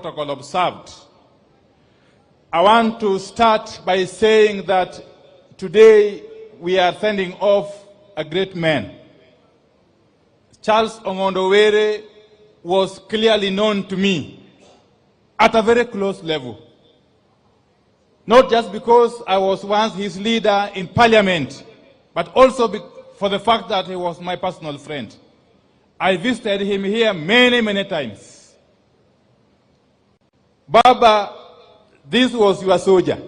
protocol observed. I want to start by saying that today we are sending off a great man. Charles Ong'ondo Were was clearly known to me at a very close level. Not just because I was once his leader in parliament, but also for the fact that he was my personal friend. I visited him here many, many times. Baba, this was your soldier.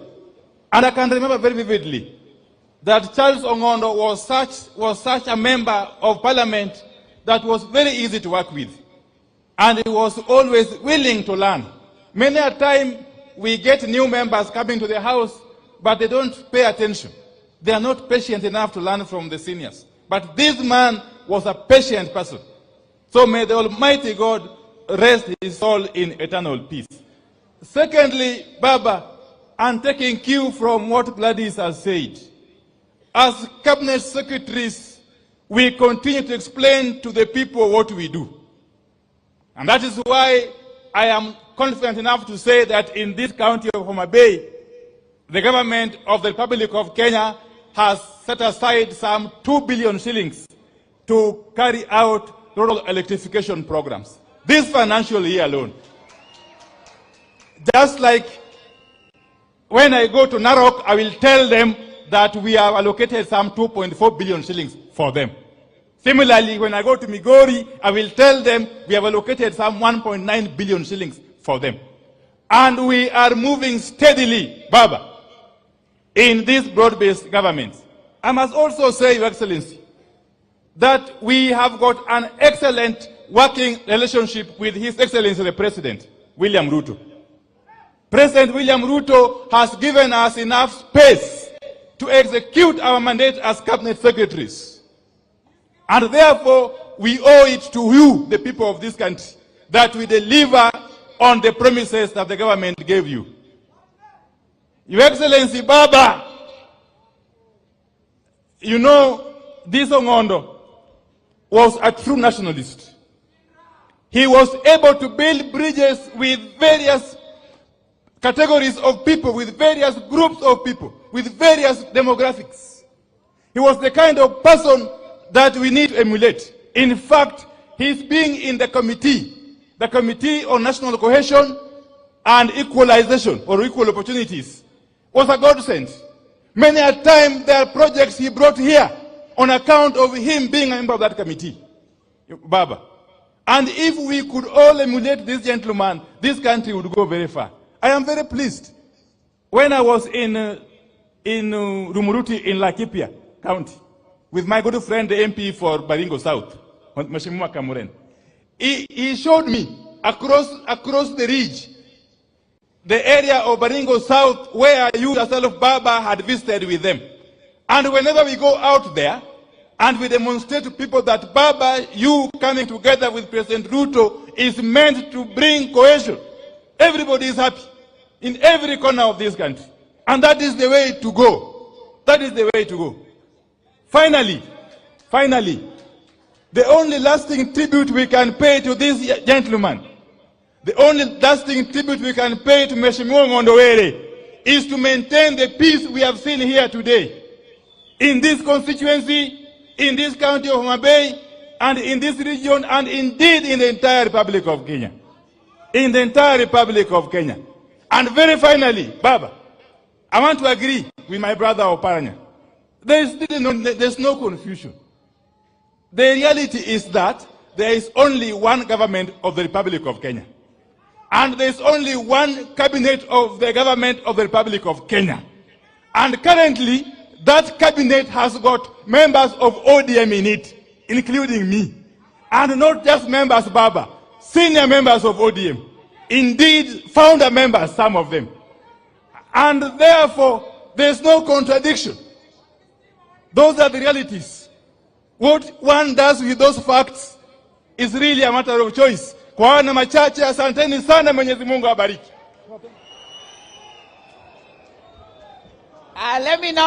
And I can remember very vividly that Charles Ong'ondo was such a member of parliament that was very easy to work with. And he was always willing to learn. Many a time we get new members coming to the house, but they don't pay attention. They are not patient enough to learn from the seniors. But this man was a patient person. So may the Almighty God rest his soul in eternal peace. Secondly, Baba, I'm taking cue from what Gladys has said. As cabinet secretaries, we continue to explain to the people what we do. And that is why I am confident enough to say that in this county of Homa Bay, the government of the Republic of Kenya has set aside some 2 billion shillings to carry out rural electrification programs. This financial year alone. Just like when I go to Narok, I will tell them that we have allocated some 2.4 billion shillings for them. Similarly, when I go to Migori, I will tell them we have allocated some 1.9 billion shillings for them. And we are moving steadily, Baba, in this broad-based government. I must also say, Your Excellency, that we have got an excellent working relationship with His Excellency the President, William Ruto. President William Ruto has given us enough space to execute our mandate as cabinet secretaries. And therefore, we owe it to you, the people of this country, that we deliver on the promises that the government gave you. Your Excellency, Baba, you know, this Ong'ondo was a true nationalist. He was able to build bridges with various categories of people, with various groups of people, with various demographics. He was the kind of person that we need to emulate. In fact, his being in the Committee on National Cohesion and Equalization, or Equal Opportunities, was a godsend. Many a time there are projects he brought here on account of him being a member of that committee, Baba. And if we could all emulate this gentleman, this country would go very far. I am very pleased. When I was in Rumuruti in Laikipia County with my good friend, the MP for Baringo South, Mheshimiwa Kamuren, he showed me across the ridge, the area of Baringo South where you yourself, Baba, had visited with them. And whenever we go out there and we demonstrate to people that Baba, you coming together with President Ruto is meant to bring cohesion, everybody is happy in every corner of this country. And that is the way to go. That is the way to go. Finally, the only lasting tribute we can pay to this gentleman, the only lasting tribute we can pay to Mheshimiwa Ong'ondo Were is to maintain the peace we have seen here today. In this constituency, in this county of Homa Bay, and in this region, and indeed in the entire Republic of Kenya. In the entire Republic of Kenya. And very finally, Baba, I want to agree with my brother Oparanya. There's no confusion. The reality is that there is only one government of the Republic of Kenya. And there is only one cabinet of the government of the Republic of Kenya. And currently, that cabinet has got members of ODM in it, including me. And not just members, Baba, senior members of ODM. Indeed, founder members, some of them. And therefore, there's no contradiction. Those are the realities. What one does with those facts is really a matter of choice. Kwa wana machache, asanteni sana, Mwenyezi Mungu abariki. Let me now